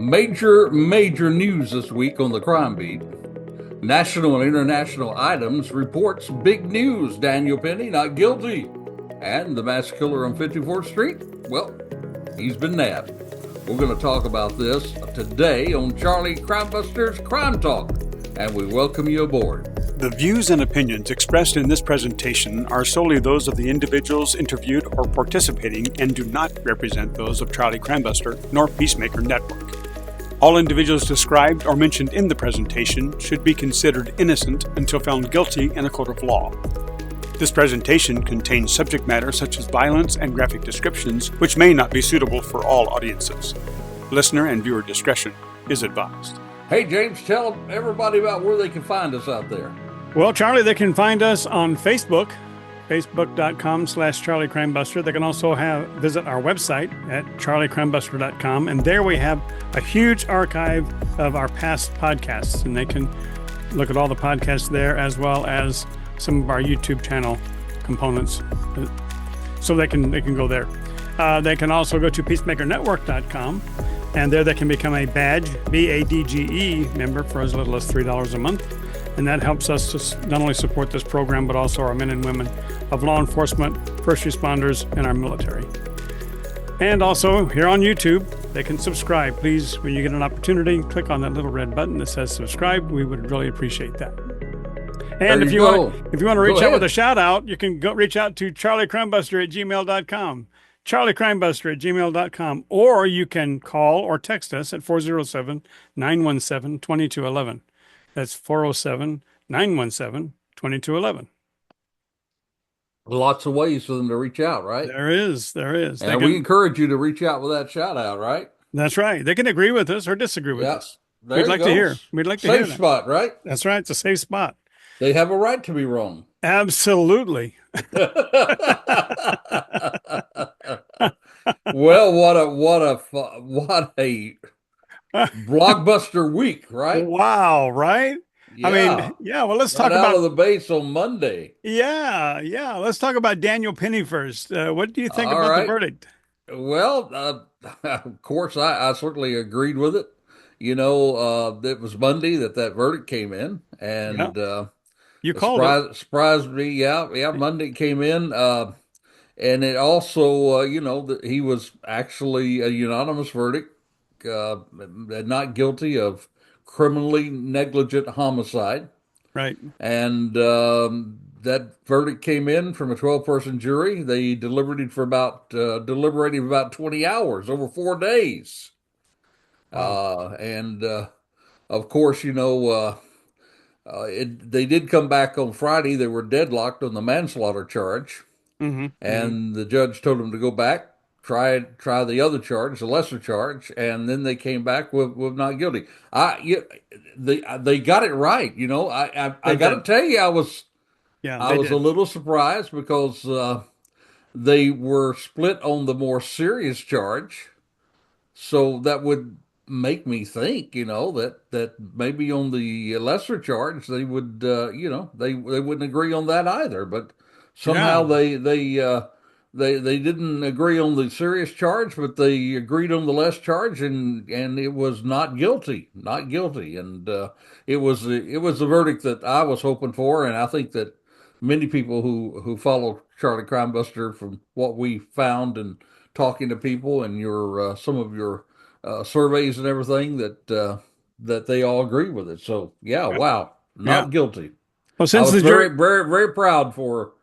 Major news this week on the Crime Beat. National and international items reports big news. Daniel Penny not guilty. And the mass killer on 54th Street, well, he's been nabbed. We're going to talk about this today on Charlie Crimebuster's Crime Talk, and we welcome you aboard. The views and opinions expressed in this presentation are solely those of the individuals interviewed or participating and do not represent those of Charlie Crimebuster nor Peacemaker Network. All individuals described or mentioned in the presentation should be considered innocent until found guilty in a court of law. This presentation contains subject matter such as violence and graphic descriptions, which may not be suitable for all audiences. Listener and viewer discretion is advised. Hey, James, tell everybody about where they can find us out there. Well, Charlie, they can find us on Facebook, facebook.com/Charlie Crimebuster. They can also visit our website at charliecrimebuster.com, and there we have a huge archive of our past podcasts, and they can look at all the podcasts there as well as some of our YouTube channel components. So they can go there. They can also go to peacemakernetwork.com, and there they can become a badge, BADGE member for as little as $3 a month. And that helps us to not only support this program, but also our men and women of law enforcement, first responders, and our military. And also here on YouTube, they can subscribe. Please, when you get an opportunity, click on that little red button that says subscribe. We would really appreciate that. And if you want to reach out with a shout out, you can reach out to charliecrimebuster@gmail.com. charliecrimebuster@gmail.com, or you can call or text us at 407-917-2211. That's 407-917-2211. Lots of ways for them to reach out, right? There is. And we encourage you to reach out with that shout out, right? That's right. They can agree with us or disagree with us. We'd like to hear Safe that. Spot, right? That's right. It's a safe spot. They have a right to be wrong. Absolutely. Well, what a blockbuster week, right? Wow, right? Yeah. I mean, yeah, well, let's talk about out of the base on Monday. Yeah. Let's talk about Daniel Penny first. What do you think about the verdict? Well, of course, I certainly agreed with it. You know, it was Monday that verdict came in, and you called it. Surprised me. Yeah, Monday came in, and it also, that he was actually a unanimous verdict. Not guilty of criminally negligent homicide. Right. And that verdict came in from a 12-person jury. They deliberated about 20 hours, over 4 days. Wow. Of course, they did come back on Friday. They were deadlocked on the manslaughter charge. Mm-hmm. And the judge told them to go back, try the other charge, the lesser charge, and then they came back with not guilty. They got it right. I got to tell you, I was a little surprised because they were split on the more serious charge, so that would make me think, that maybe on the lesser charge they would, they wouldn't agree on that either. But somehow they didn't agree on the serious charge, but they agreed on the less charge, and it was not guilty, and it was the verdict that I was hoping for, and I think that many people who follow Charlie Crimebuster, from what we found and talking to people and your some of your surveys and everything, that they all agree with it. So wow, not guilty. Well, since I was very very proud for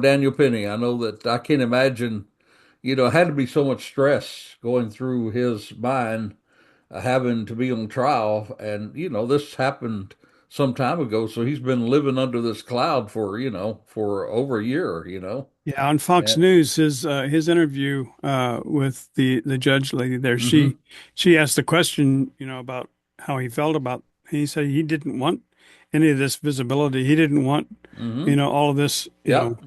Daniel Penny. I know that I can't imagine, it had to be so much stress going through his mind, having to be on trial. And, this happened some time ago. So he's been living under this cloud for over a year, Yeah. On Fox News, his interview with the judge lady there, mm-hmm. she asked the question, about how he felt about, he said he didn't want any of this visibility. He didn't want, mm-hmm. All of this, to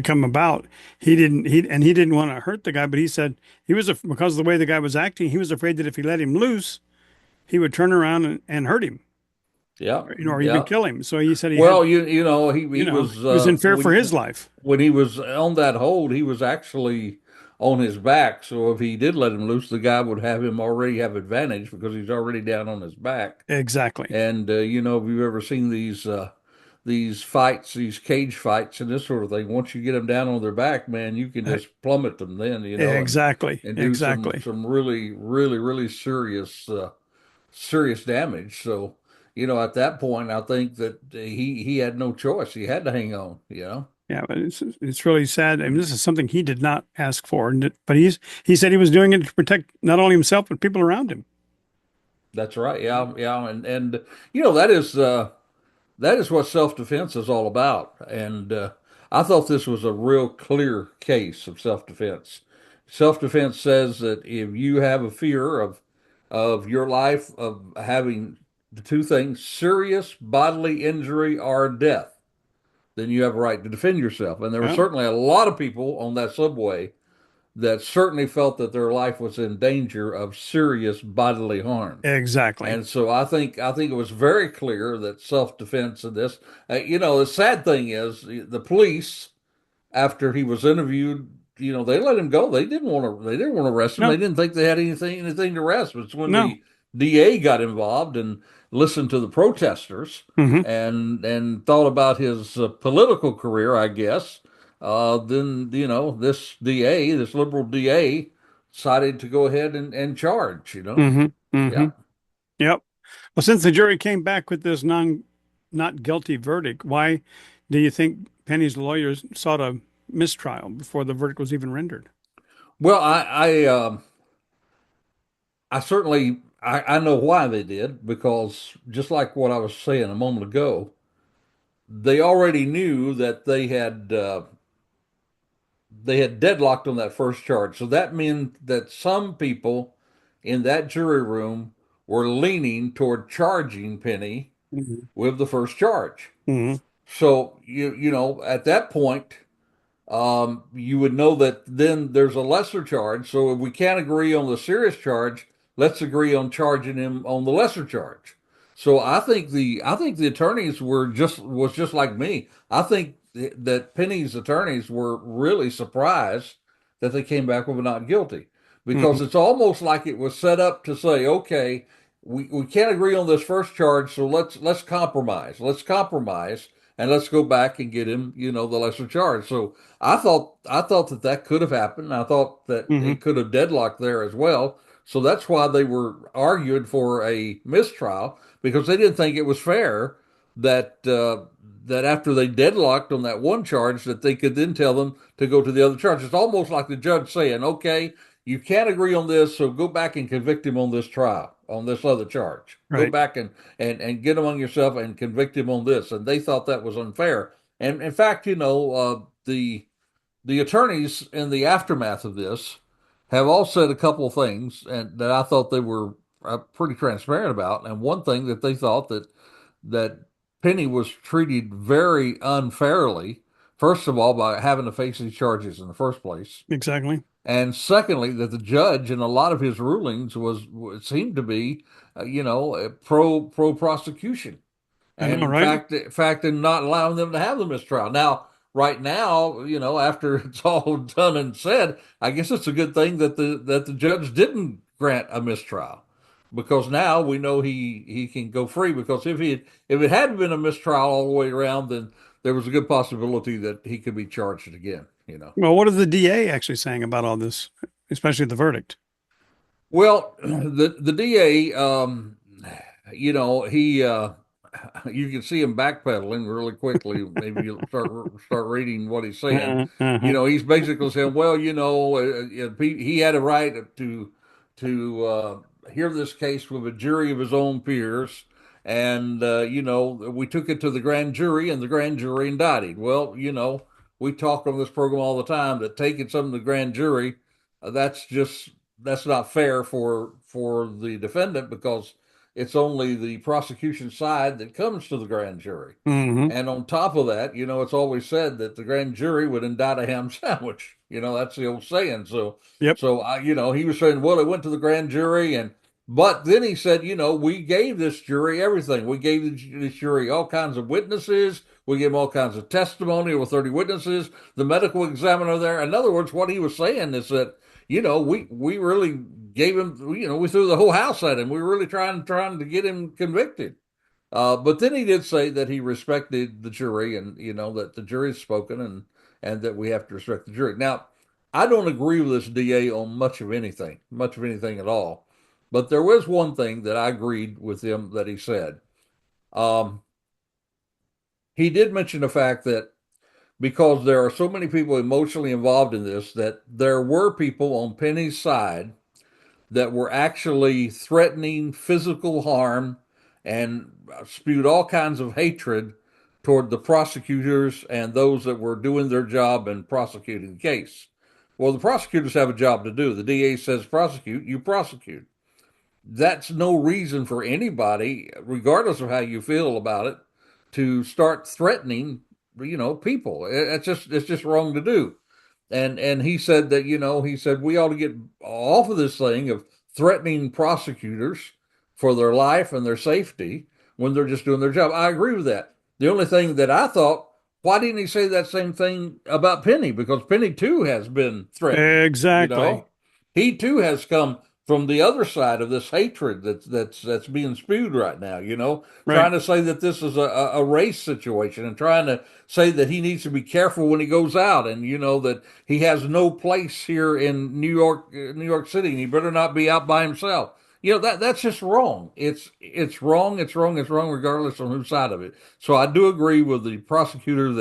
come about. He didn't want to hurt the guy, but he said because of the way the guy was acting, he was afraid that if he let him loose, he would turn around and hurt him. Yeah. Or even kill him. So he said he was in fear for his life. When he was on that hold, he was actually on his back. So if he did let him loose, the guy would have him already have advantage because he's already down on his back. Exactly. And if you've ever seen these fights, these cage fights, and this sort of thing, once you get them down on their back, man, you can E- just plummet them then, Exactly. and do Exactly. some really really really serious damage. So at that point, I think that he had no choice. He had to hang on. Yeah, but it's really sad. I mean, this is something he did not ask for, but he said he was doing it to protect not only himself but people around him. That's right. Yeah, yeah, and that is what self-defense is all about. And I thought this was a real clear case of self-defense. Self-defense says that if you have a fear of your life of having the two things, serious bodily injury or death, then you have a right to defend yourself. And there were Yeah, certainly a lot of people on that subway that certainly felt that their life was in danger of serious bodily harm. exactly. And so I think it was very clear that self-defense in this. The sad thing is the police, after he was interviewed, they let him go. They didn't want to arrest him. They No, didn't think they had anything to arrest. But it's when no. the DA got involved and listened to the protesters Hmm. and thought about his political career, I guess. Then this DA, this liberal DA, decided to go ahead and charge. Hmm. Hmm. Yeah. Yep. Well, since the jury came back with this not guilty verdict, why do you think Penny's lawyers sought a mistrial before the verdict was even rendered? Well, I certainly I know why they did because just like what I was saying a moment ago, they already knew that they had deadlocked on that first charge. So that meant that some people in that jury room were leaning toward charging Penny Hmm. with the first charge. Hmm. So at that point, you would know that then there's a lesser charge. So if we can't agree on the serious charge, let's agree on charging him on the lesser charge. So I think the attorneys was just like me. I think that Penny's attorneys were really surprised that they came back with a not guilty because Hmm. it's almost like it was set up to say, okay, we can't agree on this first charge, so let's compromise. Let's compromise and let's go back and get him, the lesser charge. So I thought that could have happened. I thought that Hmm. it could have deadlocked there as well. So that's why they were arguing for a mistrial because they didn't think it was fair that after they deadlocked on that one charge that they could then tell them to go to the other charge. It's almost like the judge saying, "Okay, you can't agree on this, so go back and convict him on this trial, on this other charge. Go Right. back and get among yourself and convict him on this." And they thought that was unfair. And in fact, the attorneys in the aftermath of this have all said a couple of things and that I thought they were pretty transparent about. And one thing that they thought that Penny was treated very unfairly, first of all, by having to face these charges in the first place. Exactly. And secondly, that the judge in a lot of his rulings seemed to be, pro prosecution, I know, and right? in fact, in not allowing them to have the mistrial. Now, right now, after it's all done and said, I guess it's a good thing that the judge didn't grant a mistrial, because now we know he can go free. Because if it hadn't been a mistrial all the way around, then there was a good possibility that he could be charged again. Well, what is the DA actually saying about all this, especially the verdict? Well, the DA, he you can see him backpedaling really quickly. Maybe you'll start reading what he's saying. Uh-huh. He's basically saying, well, he had a right to hear this case with a jury of his own peers, and we took it to the grand jury, and the grand jury indicted. Well, we talk on this program all the time that taking something to the grand jury, that's not fair for the defendant because it's only the prosecution side that comes to the grand jury. Hmm. And on top of that, it's always said that the grand jury would indict a ham sandwich. That's the old saying. So, Yep. he was saying, well, it went to the grand jury, But then he said, we gave this jury everything. We gave this jury all kinds of witnesses. We gave them all kinds of testimony with 30 witnesses, the medical examiner there. In other words, what he was saying is that, we really gave him, we threw the whole house at him. We were really trying to get him convicted. But then he did say that he respected the jury and, that the jury has spoken and that we have to respect the jury. Now, I don't agree with this DA on much of anything at all. But there was one thing that I agreed with him that he said. Um, he did mention the fact that because there are so many people emotionally involved in this, that there were people on Penny's side that were actually threatening physical harm and spewed all kinds of hatred toward the prosecutors and those that were doing their job in prosecuting the case. Well, the prosecutors have a job to do. The DA says prosecute, you prosecute. That's no reason for anybody, regardless of how you feel about it, to start threatening, people. It's just wrong to do. And he said that, he said we ought to get off of this thing of threatening prosecutors for their life and their safety when they're just doing their job. I agree with that. The only thing that I thought, why didn't he say that same thing about Penny? Because Penny too has been threatened, you Exactly. know. He too has come from the other side of this hatred that's being spewed right now, Right. trying to say that this is a race situation and trying to say that he needs to be careful when he goes out and that he has no place here in New York City and he better not be out by himself. That's just wrong. It's wrong. It's wrong regardless on whose side of it. So I do agree with the prosecutor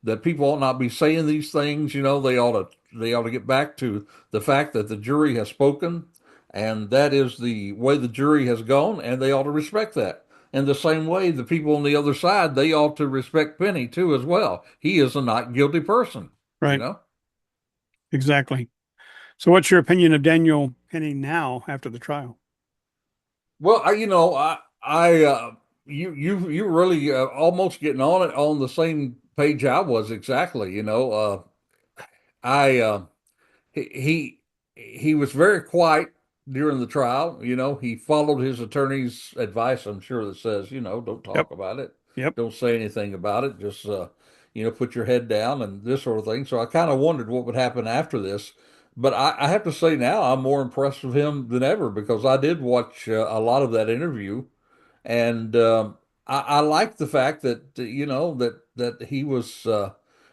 that people ought not be saying these things. They ought to get back to the fact that the jury has spoken, and that is the way the jury has gone, and they ought to respect that. And the same way, the people on the other side, they ought to respect Penny too as well. He is a not guilty person, you Right. know. Exactly. So, what's your opinion of Daniel Penny now after the trial? Well, you really almost getting on it on the same page I was exactly. I he was very quiet during the trial. He followed his attorney's advice. I'm sure that says, don't Yep. talk about it, Yep. don't say anything about it, just put your head down and this sort of thing. So I kind of wondered what would happen after this. But I have to say now I'm more impressed with him than ever because I did watch a lot of that interview and I like the fact that that he was.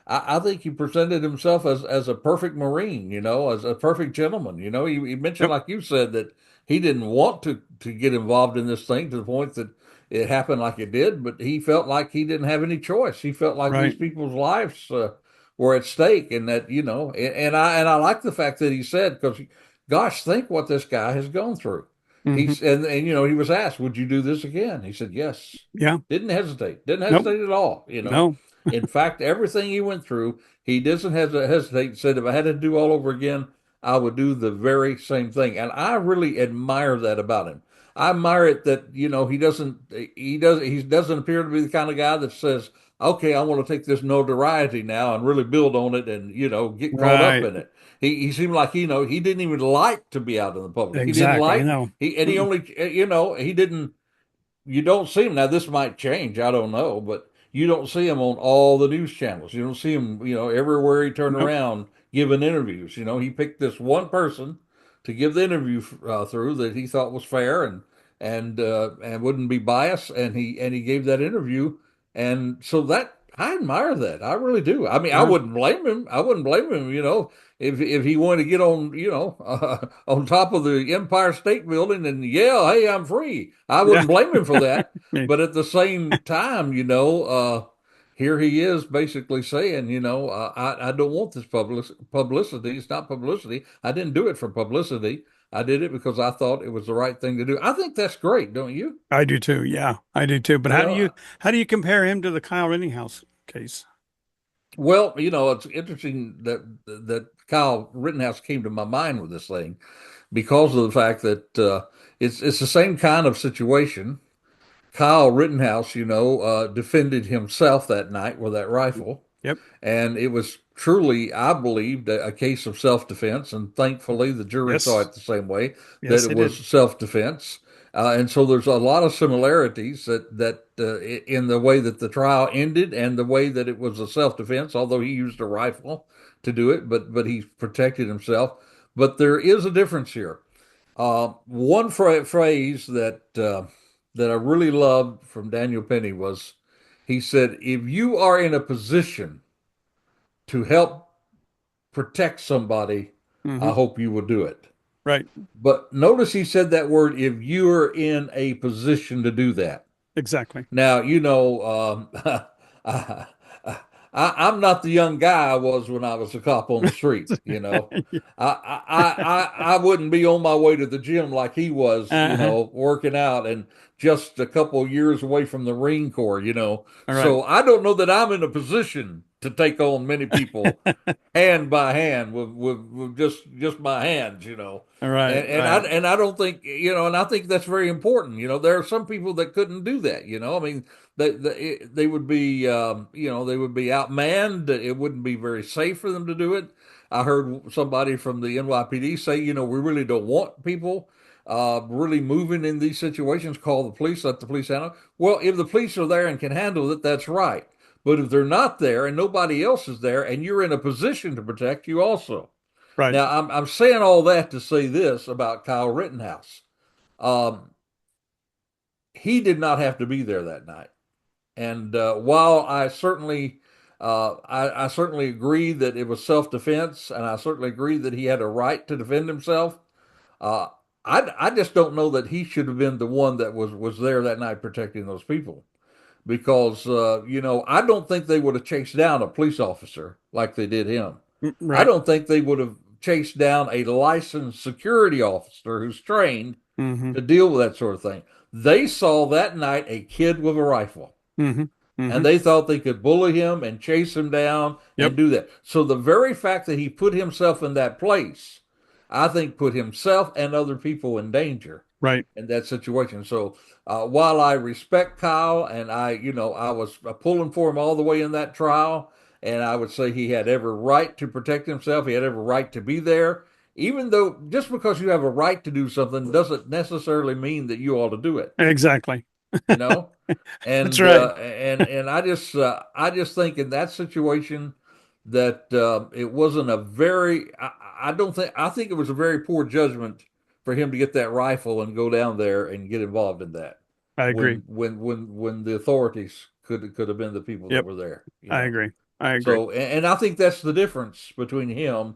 I think he presented himself as a perfect Marine, as a perfect gentleman. He mentioned, Yep. like you said, that he didn't want to get involved in this thing to the point that it happened like it did, but he felt like he didn't have any choice. He felt like these Right. people's lives were at stake, and that and I like the fact that he said because, gosh, think what this guy has gone through. Hmm. He was asked, "Would you do this again?" He said, "Yes." Yeah. Didn't hesitate. Didn't Nope. hesitate at all. No. In fact, everything he went through, he doesn't hesitate. Said, "If I had to do all over again, I would do the very same thing." And I really admire that about him. I admire it that he doesn't appear to be the kind of guy that says, "Okay, I want to take this notoriety now and really build on it and get caught up Right. in it." He seemed like he didn't even like to be out in the public. He didn't Exactly. like No. he Mm-mm. only he didn't. You don't see him now. This might change. I don't know, but you don't see him on all the news channels. You don't see him, everywhere he turned Nope. around giving interviews. He picked this one person to give the interview through that he thought was fair and wouldn't be biased, and he gave that interview, and so that I admire that. I really do. I mean, I Yeah. wouldn't blame him. I wouldn't blame him. If he wanted to get on, on top of the Empire State Building and yell, "Hey, I'm free." I Yeah. wouldn't blame him for that. Me. But at the same time, here he is basically saying, I don't want this publicity. It's not publicity. I didn't do it for publicity. I did it because I thought it was the right thing to do. I think that's great, don't you? I do too. Yeah, I do too. But You know, how do you compare him to the Kyle Rittenhouse case? well, it's interesting that Kyle Rittenhouse came to my mind with this thing because of the fact that it's the same kind of situation. Kyle Rittenhouse, defended himself that night with that rifle. Yep. And it was truly, I believed, a case of self-defense. And thankfully, the jury saw Yes. it the same way, that Yes, it he was did. self-defense. And so there's a lot of similarities in the way that the trial ended and the way that it was a self-defense, although he used a rifle to do it, but he protected himself. But there is a difference here. One phrase that I really loved from Daniel Penny was, he said, "If you are in a position to help protect somebody, I Hmm. hope you will do it." Right. But notice he said that word, "if you're in a position to do that." Exactly. Now, I, I'm not the young guy I was when I was a cop on the street. I wouldn't be on my way to the gym like he was, Uh-huh. working out and just a couple of years away from the Marine Corps. All right. So I don't know that I'm in a position to take on many people hand by hand with just my hands. All right. And I don't think, and I think that's very important. There are some people that couldn't do that. I mean, they would be, they would be outmanned. It wouldn't be very safe for them to do it. I heard somebody from the NYPD say, we really don't want people really moving in these situations. Call the police, let the police handle it. Well, if the police are there and can handle it, that's right. But if they're not there and nobody else is there and you're in a position to protect, you also. Right. Now, I'm saying all that to say this about Kyle Rittenhouse. Um, he did not have to be there that night. And while I certainly agree that it was self-defense, and I certainly agree that he had a right to defend himself, uh, I just don't know that he should have been the one that was there that night protecting those people. Because, I don't think they would have chased down a police officer like they did him. I Right. don't think they would have chased down a licensed security officer who's trained Hmm. to deal with that sort of thing. They saw that night a kid with a rifle, Hmm. Hmm. and they thought they could bully him and chase him down and Yep. do that. So the very fact that he put himself in that place, I think, put himself and other people in danger Right. in that situation. So while I respect Kyle, and I was pulling for him all the way in that trial, and I would say he had every right to protect himself. He had every right to be there. Even though just because you have a right to do something doesn't necessarily mean that you ought to do it. Exactly. You know, That's and right. I just think in that situation that it wasn't a very I don't think I think it was a very poor judgment for him to get that rifle and go down there and get involved in that I agree. when the authorities could have been the people that Yep. were there. I agree. I agree. So, and I think that's the difference between him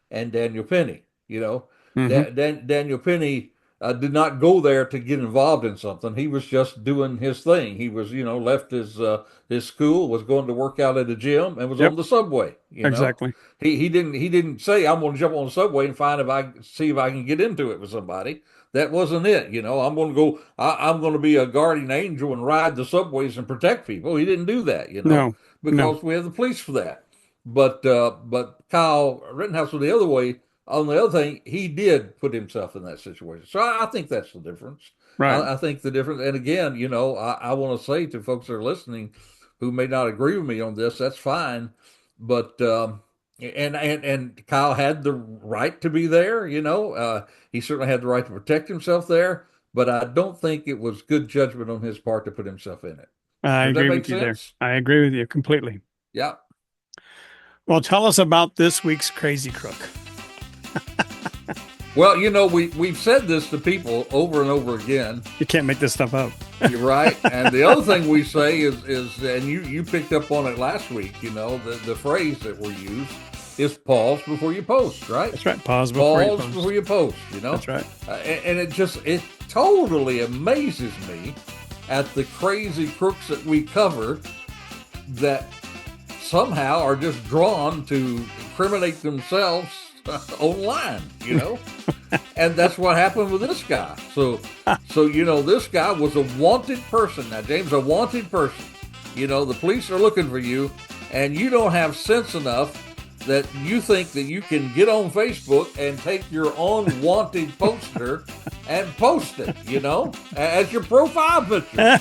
and Daniel Penny. Hmm. Daniel Penny did not go there to get involved in something. He was just doing his thing. He was, left his school, was going to work out at a gym, and was on Yep. the subway. Exactly. He didn't say, "I'm going to jump on the subway and see if I can get into it with somebody." That wasn't it. I'm going to go. I'm going to be a guardian angel and ride the subways and protect people. He didn't do that. No. No. Because we have the police for that. But Kyle Rittenhouse was the other way. On the other thing, he did put himself in that situation. So I think that's the difference. Right. I think the difference, and again, I want to say to folks that are listening who may not agree with me on this, that's fine. But and Kyle had the right to be there. He certainly had the right to protect himself there. But I don't think it was good judgment on his part to put himself in it. I Does that agree make with you there. sense? I agree with you completely. Yeah. Well, tell us about this week's Crazy Crook. Well, we've said this to people over and over again. You can't make this stuff up. You're right. And the other thing we say is and you picked up on it last week, the phrase that we use is pause before you post, right? That's right. Pause before you Pause post. before you post, That's right. And it totally amazes me at the crazy crooks that we cover that somehow are just drawn to incriminate themselves online. And that's what happened with this guy. So this guy was a wanted person. Now, James, a wanted person. The police are looking for you, and you don't have sense enough that you think that you can get on Facebook and take your own wanted poster and post it, as your profile picture.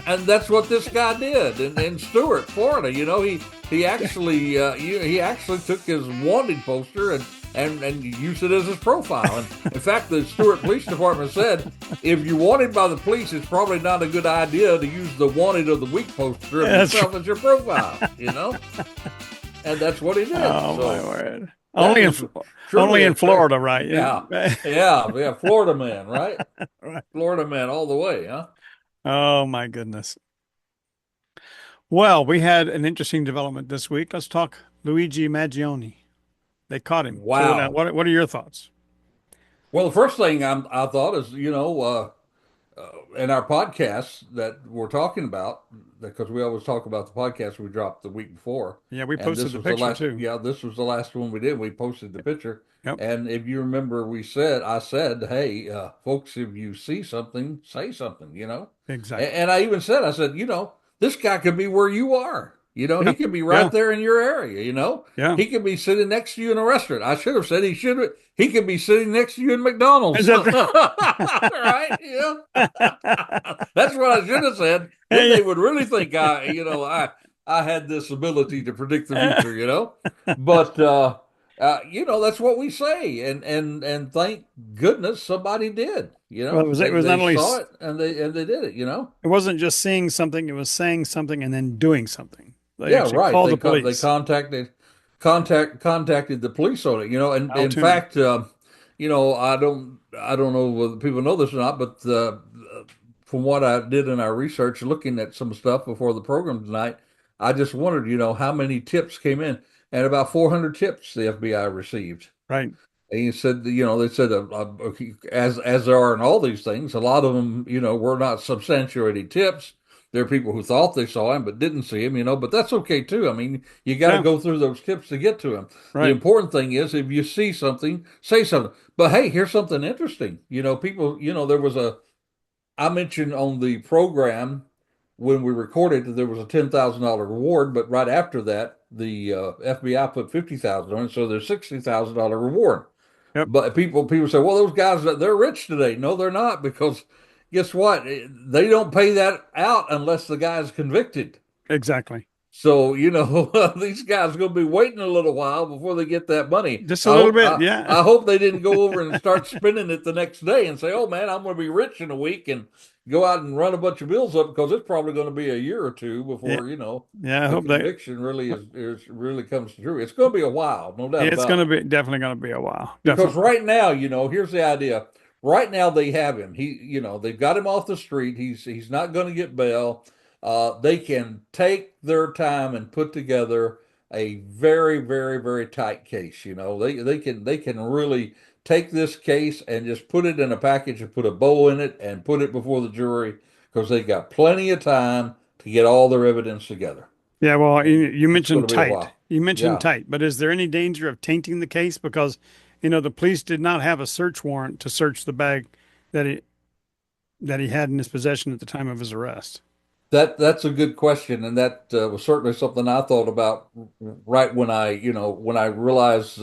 And that's what this guy did in Stuart, Florida. He actually took his wanted poster and used it as his profile. And in fact, the Stuart Police Department said if you're wanted by the police, it's probably not a good idea to use the wanted of the week poster of yourself as your profile. And that's what he did. Oh, so, my word! Only in Florida, right? Yeah. Florida man, right? Right. Florida man all the way, huh? Oh my goodness. Well, we had an interesting development this week. Let's talk Luigi Maggioni. They caught him. Wow. So what are your thoughts? Well, the first thing I thought is, in our podcasts that we're talking about, because we always talk about the podcast we dropped the week before. Yeah, we and posted this the was picture too. Yeah, this was the last one we did. We posted the picture. Yep. And if you remember, I said, hey, folks, if you see something, say something, Exactly. And I even said, this guy could be where you are. He could be right there in your area, Yeah. He could be sitting next to you in a restaurant. I should have said he could be sitting next to you in McDonald's. Is that right? Yeah. That's what I should have said. Then they would really think I had this ability to predict the future, But that's what we say. And thank goodness somebody did. Well, it was not only saw it and they did it, It wasn't just seeing something, it was saying something and then doing something. They right. Called the police. They contacted the police on it, and in fact, I don't know whether people know this or not, but from what I did in our research, looking at some stuff before the program tonight, I just wondered, how many tips came in, and about 400 tips the FBI received. Right. And he said, they said, as there are in all these things, a lot of them, were not substantiated tips. There are people who thought they saw him but didn't see him, but that's okay too. I mean, you got to go through those tips to get to him. Right. The important thing is if you see something, say something. But hey, here's something interesting. People, I mentioned on the program when we recorded that there was a $10,000 reward, but right after that, the FBI put $50,000 on it, so there's $60,000 reward. Yep. But people say, well, those guys, they're rich today. No, they're not, because guess what? They don't pay that out unless the guy's convicted. Exactly. So, these guys are going to be waiting a little while before they get that money. Just a little bit, yeah. I hope they didn't go over and start spending it the next day and say, oh, man, I'm going to be rich in a week and go out and run a bunch of bills up, because it's probably going to be a year or two before, I hope conviction really really comes through. It's going to be a while, no doubt. It's going to be definitely going to be a while. Because right now, here's the idea. Right now they have him. They've got him off the street. He's not going to get bail. They can take their time and put together a very, very, very tight case. They can really take this case and just put it in a package and put a bow in it and put it before the jury, because they've got plenty of time to get all their evidence together. Yeah, well, you mentioned tight. You mentioned tight, but is there any danger of tainting the case? Because the police did not have a search warrant to search the bag that he had in his possession at the time of his arrest. That's a good question, and that was certainly something I thought about right when I realized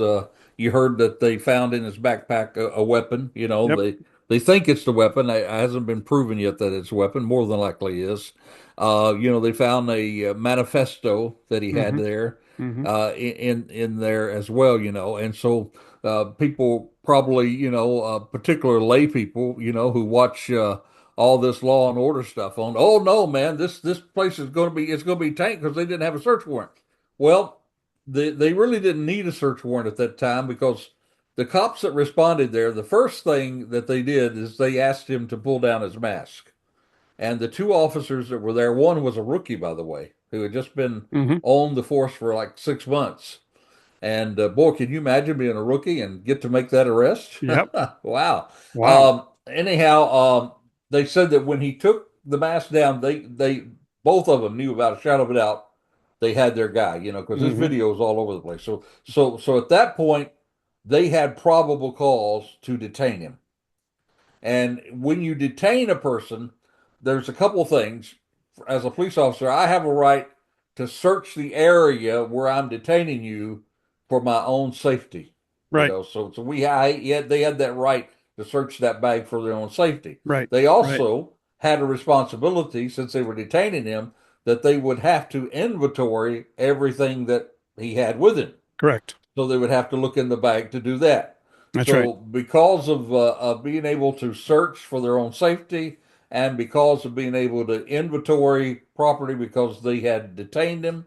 you heard that they found in his backpack a weapon. Yep. They think it's the weapon. It hasn't been proven yet that it's a weapon. More than likely is. They found a manifesto that he had there in there as well. And so people probably, particular lay people, who watch all this law and order stuff on. Oh no, man, this place is going to be tanked because they didn't have a search warrant. Well, they really didn't need a search warrant at that time, because the cops that responded there, the first thing that they did is they asked him to pull down his mask. And the two officers that were there, one was a rookie, by the way, who had just been on the force for like 6 months. And boy, can you imagine being a rookie and get to make that arrest? Yep. Wow. Wow. They said that when he took the mask down, they both of them knew without a shadow of a doubt they had their guy, because this video is all over the place. So at that point, they had probable cause to detain him. And when you detain a person, there's a couple of things. As a police officer, I have a right to search the area where I'm detaining you for my own safety. Right. They had that right to search that bag for their own safety. Right. They also had a responsibility since they were detaining him that they would have to inventory everything that he had with him. Correct. So they would have to look in the bag to do that. That's right. So because of being able to search for their own safety and because of being able to inventory property because they had detained him,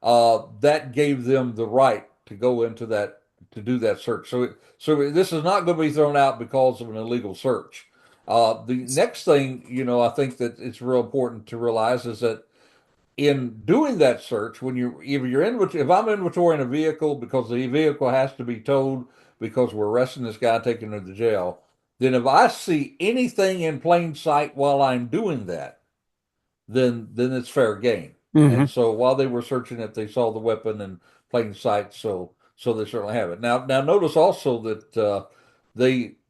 that gave them the right to go into that to do that search. So this is not going to be thrown out because of an illegal search. The next thing, I think that it's real important to realize is that in doing that search, when you if I'm inventorying a vehicle because the vehicle has to be towed because we're arresting this guy, taking him to the jail, then if I see anything in plain sight while I'm doing that, then it's fair game. Hmm. And so while they were searching it, they saw the weapon in plain sight, so they certainly have it. Now notice also that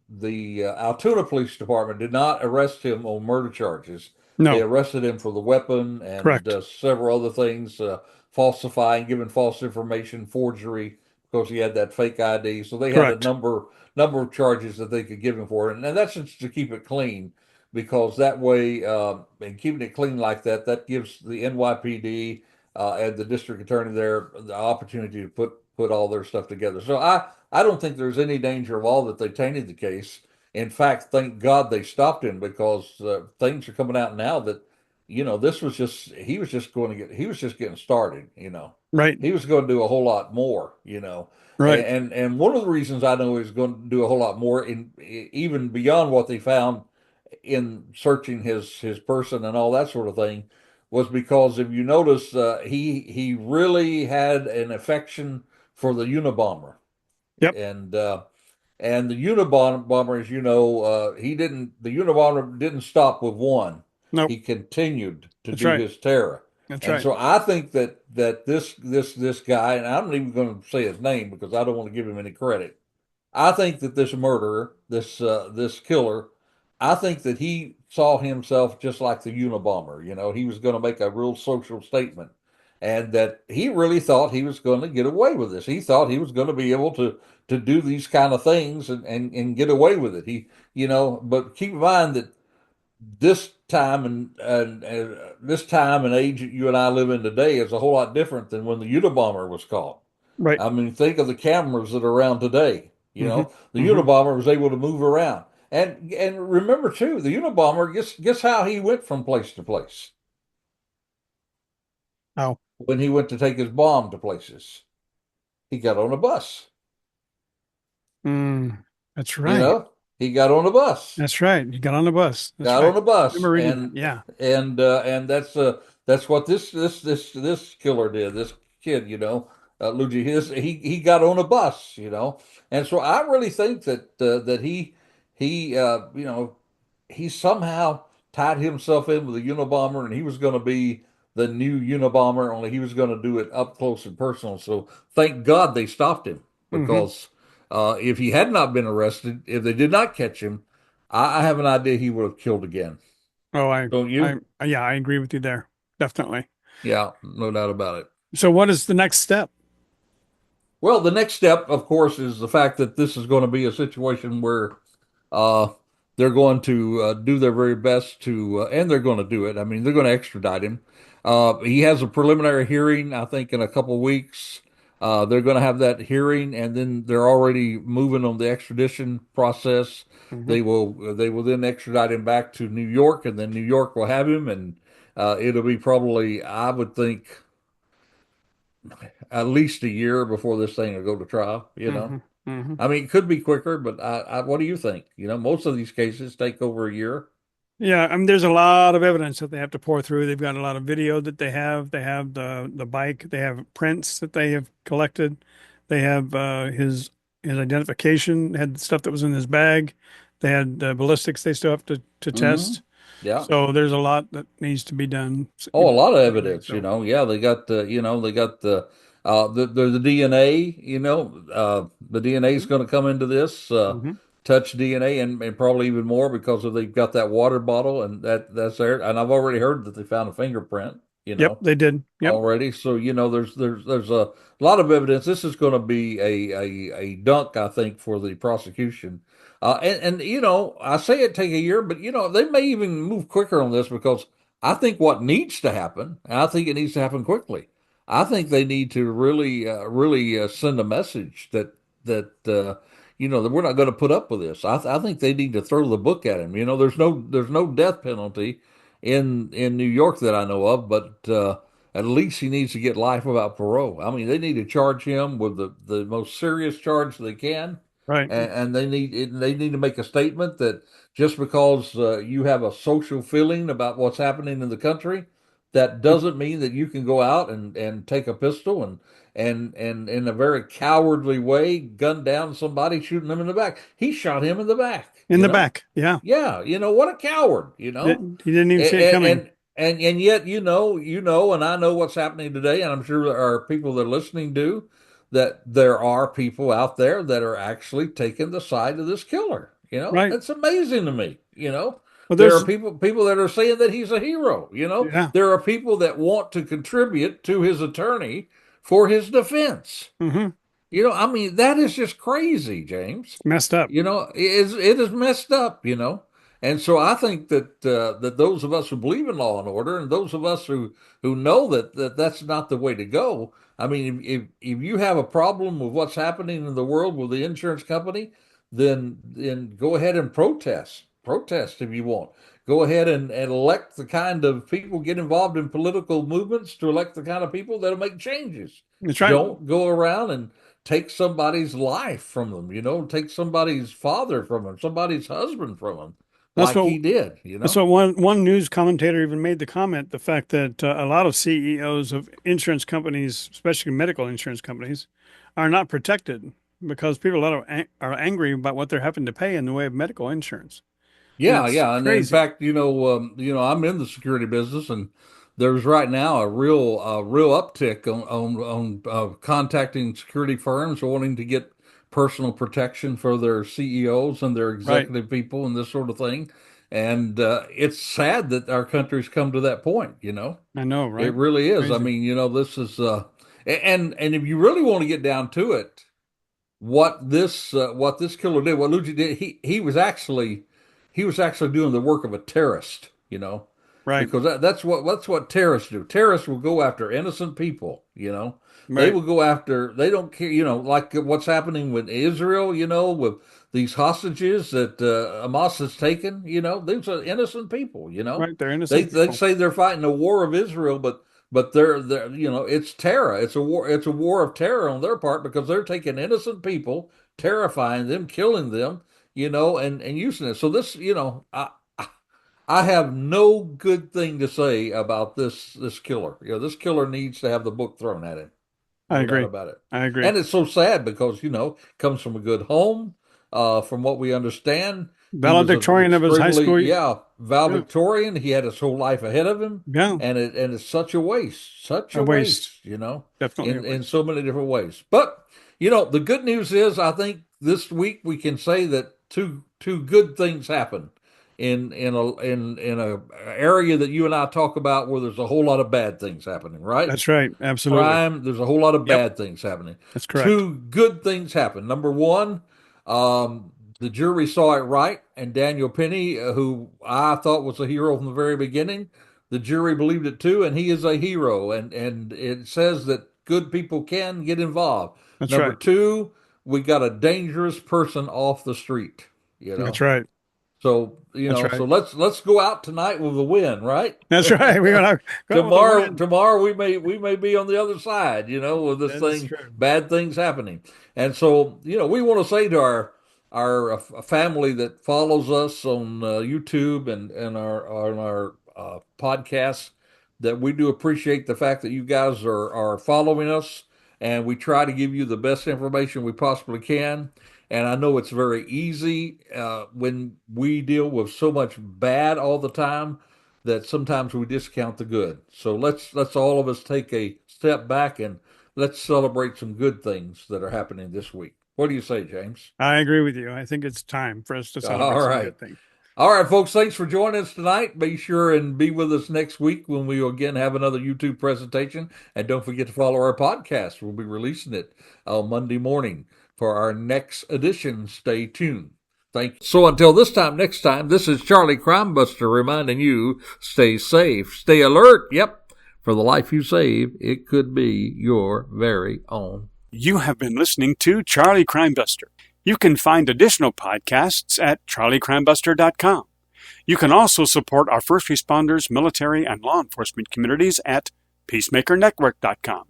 the Altoona Police Department did not arrest him on murder charges. They No, arrested him for the weapon and correct. several other things, falsifying, giving false information, forgery, because he had that fake ID. So they had a Correct. number of charges that they could give him for, and that's just to keep it clean because that way, and keeping it clean like that, that gives the NYPD and the district attorney there the opportunity to put all their stuff together. So I don't think there's any danger of all that they tainted the case. In fact, thank God they stopped him because things are coming out now that this was just he was just getting started. Right. He was going to do a whole lot more. Right. And one of the reasons I know he's going to do a whole lot more in even beyond what they found in searching his person and all that sort of thing was because if you notice, he really had an affection for the Unabomber, Yep. and the Unabomber, as you know, the Unabomber didn't stop with one. Nope. He continued to That's do right. his terror. That's And right. so I think that this guy, and I'm not even going to say his name because I don't want to give him any credit. I think that this murderer, this killer, I think that he saw himself just like the Unabomber. He was going to make a real social statement, and that he really thought he was going to get away with this. He thought he was going to be able to do these kind of things and get away with it. But keep in mind that this time and age that you and I live in today is a whole lot different than when the Unabomber was caught. Right. I mean, think of the cameras that are around today. Hmm. The Hmm. Unabomber was able to move around, and remember too, the Unabomber guess how he went from place to place Oh. when he went to take his bomb to places. He got on a bus. Mm, that's You right. know, he got on a bus. That's right. You got on the bus. That's Got right. on a I bus, remember reading that. Yeah. and that's what this killer did. This kid, Luigi, he got on a bus, and so I really think that he he somehow tied himself in with the Unabomber, and he was going to be the new Unabomber, only he was going to do it up close and personal. So thank God they stopped him Hmm. because if he had not been arrested, if they did not catch him, I have an idea he would have killed again. Oh, Don't you? yeah, I agree with you there. Definitely. Yeah, no doubt about it. So what is the next step? Well, the next step, of course, is the fact that this is going to be a situation where uh, they're going to do their very best and they're going to do it. I mean, they're going to extradite him. He has a preliminary hearing, I think, in a couple weeks. They're going to have that hearing, and then they're already moving on the extradition process. Hmm. They will then extradite him back to New York, and then New York will have him, and it'll be probably, I would think, at least a year before this thing will go to trial. Hmm. Hmm. I mean, it could be quicker, but what do you think? Most of these cases take over a year. Yeah, I mean, there's a lot of evidence that they have to pour through. They've got a lot of video that they have. They have the bike. They have prints that they have collected. They have his identification. Had stuff that was in his bag. They had ballistics. They still have to Hmm. test. Yeah. So there's a lot that needs to be done. Oh, a lot of evidence, So. Yeah, they got the DNA, the DNA is going to come into this, Hmm. touch DNA and probably even more because of they've got that water bottle and that's there. And I've already heard that they found a fingerprint. you Yep, know, they did. Yep. already. So, there's a lot of evidence. This is going to be a dunk, I think, for the prosecution. And I say it take a year, but they may even move quicker on this because I think what needs to happen, and I think it needs to happen quickly. I think they need to really send a message that that we're not going to put up with this. I think they need to throw the book at him. There's no death penalty in New York that I know of, but at least he needs to get life without parole. I mean, they need to charge him with the most serious charge they can, Right. and they need to make a statement that just because you have a social feeling about what's happening in the country, that doesn't mean that you can go out and take a pistol and in a very cowardly way gun down somebody, shooting them in the back. He shot him in the back, In the back. Yeah. Yeah, what a coward, He didn't even see it and coming. and yet and I know what's happening today, and I'm sure there are people that are listening do, that there are people out there that are actually taking the side of this killer. Right. It's amazing to me. Well, There are there's, people that are saying that he's a hero. yeah. There are people that want to contribute to his attorney for his defense. Hmm. I mean, that is just crazy, James. Messed up. It is messed up, And so I think that those of us who believe in law and order, and those of us who know that's not the way to go. I mean, if you have a problem with what's happening in the world with the insurance company, then go ahead and protest. Protest if you want. Go ahead and elect the kind of people, get involved in political movements to elect the kind of people that'll make changes. That's right. Don't go around and take somebody's life from them, take somebody's father from them, somebody's husband from them, That's like what he did, That's what one news commentator even made the comment, the fact that a lot of CEOs of insurance companies, especially medical insurance companies, are not protected because people are angry about what they're having to pay in the way of medical insurance. And Yeah, it's yeah, and in crazy. fact, I'm in the security business, and there's right now a real uptick on contacting security firms wanting to get personal protection for their CEOs and their Right. executive people and this sort of thing. And it's sad that our country's come to that point. I know, It right? really is. I Crazy. mean, this is and if you really want to get down to it, what this killer did, what Lucci did, he was actually doing the work of a terrorist, Right. because that's what terrorists do. Terrorists will go after innocent people, They Right. will go after, they don't care, like what's happening with Israel, with these hostages that Hamas has taken, these are innocent people, Right. They're They innocent they people. say they're fighting the war of Israel, but they're it's terror. It's a war of terror on their part because they're taking innocent people, terrifying them, killing them, and using it. So this, I have no good thing to say about this killer. This killer needs to have the book thrown at him. I No doubt agree. about it. I agree. And it's so sad because, comes from a good home. From what we understand, he was an Valedictorian of his high extremely, school. yeah, Yeah. valedictorian. He had his whole life ahead of him, Yeah. and it's such A a waste. waste, Definitely a in waste. so many different ways. But the good news is, I think this week we can say that two good things happen in a area that you and I talk about where there's a whole lot of bad things happening, right? That's right. Absolutely. Crime, there's a whole lot of Yep. bad things happening. That's correct. Two good things happen. Number one, the jury saw it right, and Daniel Penny, who I thought was a hero from the very beginning, the jury believed it too, and he is a hero. And it says that good people can get involved. That's Number right. two, we got a dangerous person off the street. You That's know, right. so That's so right. let's go out tonight with a win, right? That's right. We're gonna go out with a tomorrow win. tomorrow we may be on the other side, with this That is thing, true. bad things happening. And so, we want to say to our family that follows us on YouTube and our podcasts, that we do appreciate the fact that you guys are following us, and we try to give you the best information we possibly can. And I know it's very easy when we deal with so much bad all the time that sometimes we discount the good. So let's all of us take a step back and let's celebrate some good things that are happening this week. What do you say, James? I agree with you. I think it's time for us to All celebrate some right. good things. All right, folks, thanks for joining us tonight. Be sure and be with us next week when we will again have another YouTube presentation. And don't forget to follow our podcast. We'll be releasing it on Monday morning for our next edition. Stay tuned. Thank you. So until this time, next time, this is Charlie Crimebuster reminding you, stay safe, stay alert. Yep, for the life you save, it could be your very own. You have been listening to Charlie Crimebuster. You can find additional podcasts at charliecrimebuster.com. You can also support our first responders, military, and law enforcement communities at peacemakernetwork.com.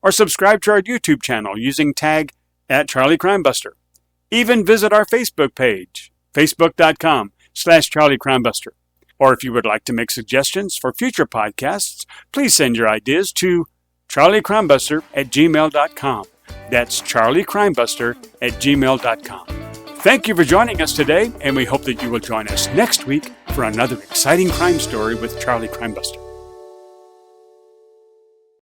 Or subscribe to our YouTube channel using tag @CharlieCrimebuster. Even visit our Facebook page, facebook.com/CharlieCrimebuster. Or if you would like to make suggestions for future podcasts, please send your ideas to charliecrimebuster@gmail.com. That's charliecrimebuster@gmail.com. Thank you for joining us today, and we hope that you will join us next week for another exciting crime story with Charlie Crimebuster.